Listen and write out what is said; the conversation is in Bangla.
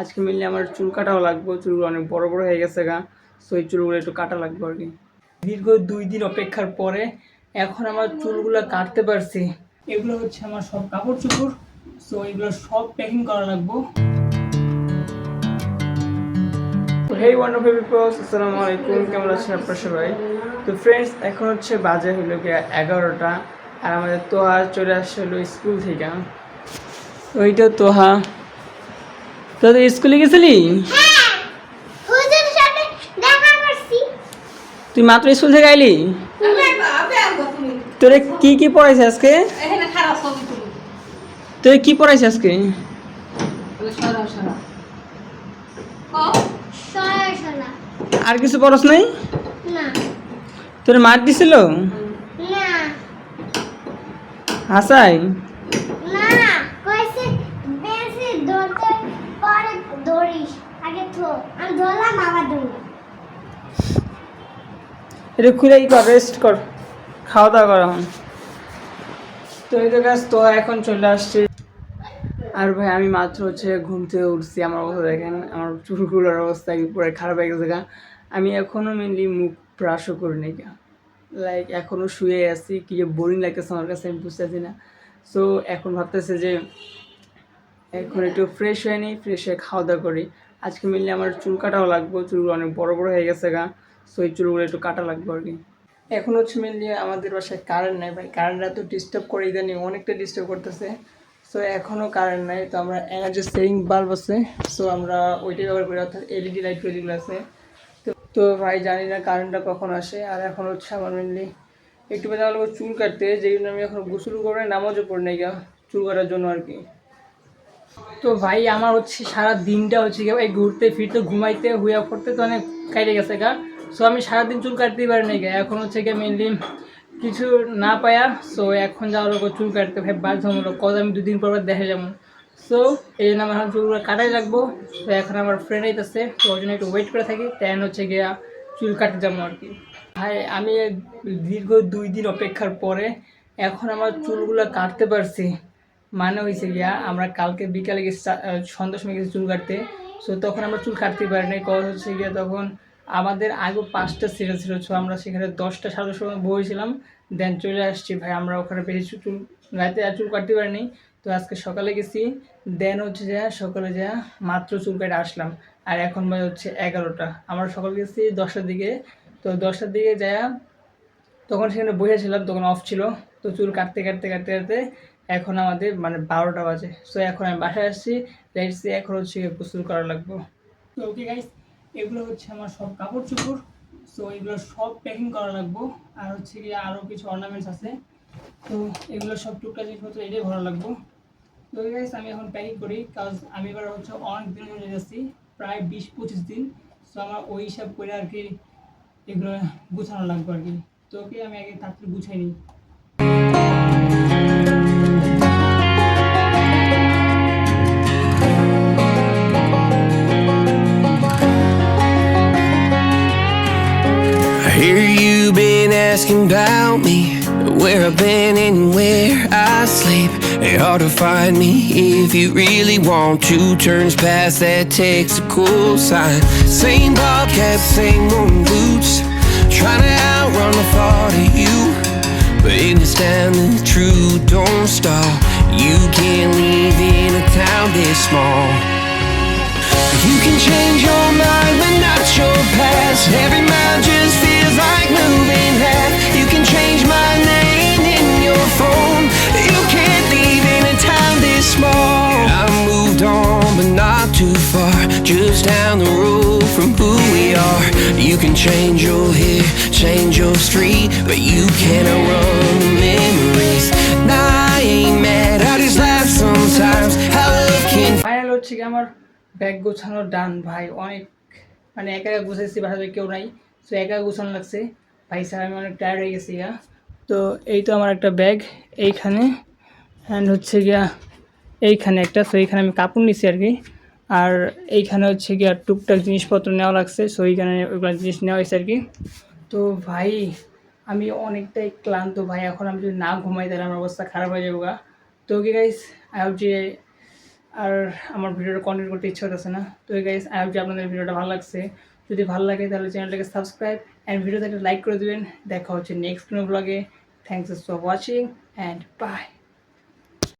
আজকে মিললে আমার চুল কাটাও লাগবে, চুলগুলো অনেক বড় বড় হয়ে গেছে গা। সো এই চুলগুলো একটু কাটা লাগবে আর কি। দীর্ঘ 2 দিন অপেক্ষার পরে এখন আমার চুলগুলো কাটতে পারছি। এগুলো হচ্ছে আমার সব কাপড় চোপড়, সো এগুলো সব প্যাকিং করা লাগবে। তো হেই ওয়ান্ডারফুল পিপলস, আসসালামু আলাইকুম, কেমন আছেন আপনারা সবাই? তো ফ্রেন্ডস, এখন হচ্ছে বাজে হলো গিয়ে 11টা, আর আমাদের তোহা চলে আসছে হলো স্কুল থেকে। ওইটা তোহা, তোদের স্কুলে গেছিলি? তুই মাত্র স্কুল থেকে আইলি? তোরে কি কি পড়াইছে আজকে? তোরে কি পড়াইছে আজকে? আর কিছু পড়াস নাই? তোরে মার দিছিল? হাসাই? এটা খুলে ই কর, রেস্ট কর, খাওয়া দাওয়া কর এখন। তো এই তো গাছ তো এখন চলে আসছে। আর ভাই আমি মাত্র হচ্ছে ঘুম থেকে উঠছি, আমার অবস্থা দেখেন, আমার চুলগুলোর অবস্থা পুরো খারাপ হয়ে গেছে গা। আমি এখনও মেনলি মুখ ব্রাশও করি নাই গা, লাইক এখনও শুয়ে আছি। কি যে বোরিং লাগতেছে আমার কাছে, আমি বুঝতেছি না। সো এখন ভাবতেছে যে এখন একটু ফ্রেশ হয়ে নিই, ফ্রেশ হয়ে খাওয়া দাওয়া করি। আজকে মেনলি আমার চুল কাটাও লাগবে, চুলগুলো অনেক বড় বড় হয়ে গেছে গা। সো এই চুলগুলো একটু কাটা লাগবে আর কি। এখন হচ্ছে মেনলি আমাদের বাসায় কারেন্ট নাই ভাই, কারেন্টটা তো ডিস্টার্ব করে, ইদানিং অনেকটা ডিস্টার্ব করতেছে। সো এখনও কারেন্ট নাই, তো আমরা এনার্জি সেভিং বাল্ব আছে, সো আমরা ওইটাই ব্যবহার করি, অর্থাৎ এলইডি লাইট যেগুলো আছে। তো ভাই জানি না কারেন্টটা কখন আসে। আর এখন হচ্ছে আমার মেনলি একটু বেলা হলো চুল কাটতে, যেই জন্য আমি এখন গোসল করে নামাজও পড়ি নাই গা চুল কাটার জন্য আর কি। তো ভাই আমার হচ্ছে সারা দিনটা হচ্ছে কি ভাই, ঘুরতে ফিরতে ঘুমাইতে হুইয়া পড়তে তো অনেক কাটে গেছে গা। সো আমি সারাদিন চুল কাটতেই পারি নাই গা, এখন হচ্ছে গিয়ে মেনলি কিছু না পায়া। সো এখন যাওয়ার লোক চুল কাটতে ভাই বাধ্যতামূলক, কত আমি 2 দিন পর দেখে যাবো। সো এই জন্য আমার এখন চুলগুলো কাটাই লাগবো। তো এখন আমার ফ্রেন্ড আইতেছে, তো ওই জন্য একটু ওয়েট করে থাকি, তেন হচ্ছে গিয়া চুল কাটতে যাবো আর কি। ভাই আমি দীর্ঘ 2 দিন অপেক্ষার পরে এখন আমার চুলগুলো কাটতে পারছি। মানে হয়েছে গিয়া আমরা কালকে বিকালে গেছি, সন্ধ্যার সময় গেছি চুল কাটতে। সো তখন আমরা চুল কাটতে পারি নাই, কজ হচ্ছে গিয়া তখন আমাদের আগে 5টা সিরিয়াল ছিল। সো আমরা সেখানে 10টা 10:30 সময় বসেছিলাম, দেন চলে আসছি ভাই। আমরা ওখানে বেশি চুল রাতে আর চুল কাটতে পারিনি। তো আজকে সকালে গেছি, দেন হচ্ছে যা সকালে যা মাত্র চুল কাটে আসলাম। আর এখন বাজে হচ্ছে 11টা, আমরা সকালে গেছি 10টার দিকে। তো 10টার দিকে যায় তখন সেখানে বসেছিলাম, তখন অফ ছিল। তো চুল কাটতে কাটতে কাটতে কাটতে এখন আমাদের মানে 12টা বাজে। সো এখন আমি বাসায় আসছি, লেটসি এখন হচ্ছে গোসল করা লাগবে। তো ওকে গাইস, এগুলো হচ্ছে আমার সব কাপড় চোপড়, সো এগুলো সব প্যাকিং করা লাগবে। আর হচ্ছে কি আরও কিছু অর্নামেন্টস আছে, তো এগুলো সব টুকটাক জিনিসপত্র এটাই ভরা লাগবে। তো গাইস আমি এখন প্যাকিং করি, কাজ আমি এবার হচ্ছে অনেক দিনের জন্য যাচ্ছি, প্রায় 20-25 দিন। সো আমার ওই হিসাব করে আর কি এগুলো গুছানো লাগবে আর কি। তো ওকে আমি আগে তাড়াতাড়ি গুছাই নিই। I hear you been asking about me, where I've been and where I sleep. It's hard to find me if you really want to. Turns past that takes a cool sign. Same bobcat, same old boots, trying to outrun the thought of you. But in this town the truth don't stop. You can't live in a town this small. You can change your mind but not your past. Every mile just feels like moving half. You can change my name in your phone. You can't live in a town this small. I moved on but not too far, just down the road from who we are. You can change your hair, change your street, but you cannot run the memories. Nah, I ain't mad, I just laugh sometimes. How love can final হচ্ছে কি আমার ব্যাগ গোছানো ডান ভাই। অনেক মানে একা একা গুছাইছি, বাসায় কেউ নাই, সো একা গোছানো লাগছে ভাই। স্যার আমি অনেক টায়ার্ড হয়ে গেছি গা। তো এই তো আমার একটা ব্যাগ এইখানে, অ্যান্ড হচ্ছে গিয়া এইখানে একটা, সো এইখানে আমি কাপড় নিছি আর কি। আর এইখানে হচ্ছে গিয়া টুকটাক জিনিসপত্র নেওয়া লাগছে, সো এইখানে ওইগুলো জিনিস নেওয়া হয়েছে আর কি। তো ভাই আমি অনেকটাই ক্লান্ত ভাই, এখন আমি যদি না ঘুমাই তাহলে আমার অবস্থা খারাপ হয়ে যাবো গা। তো ওকে গাইস, আই হোপ যে আর আমার ভিডিওটা কন্টিনিউ করতে ইচ্ছা হতেছে না। তো গাইস আই হোপ যে আপনাদের ভিডিওটা ভালো লাগছে। যদি ভালো লাগে তাহলে চ্যানেলটাকে সাবস্ক্রাইব অ্যান্ড ভিডিওতে একটা লাইক করে দেবেন। দেখা হচ্ছে নেক্সট কোনো ব্লগে। Thanks for watching and by.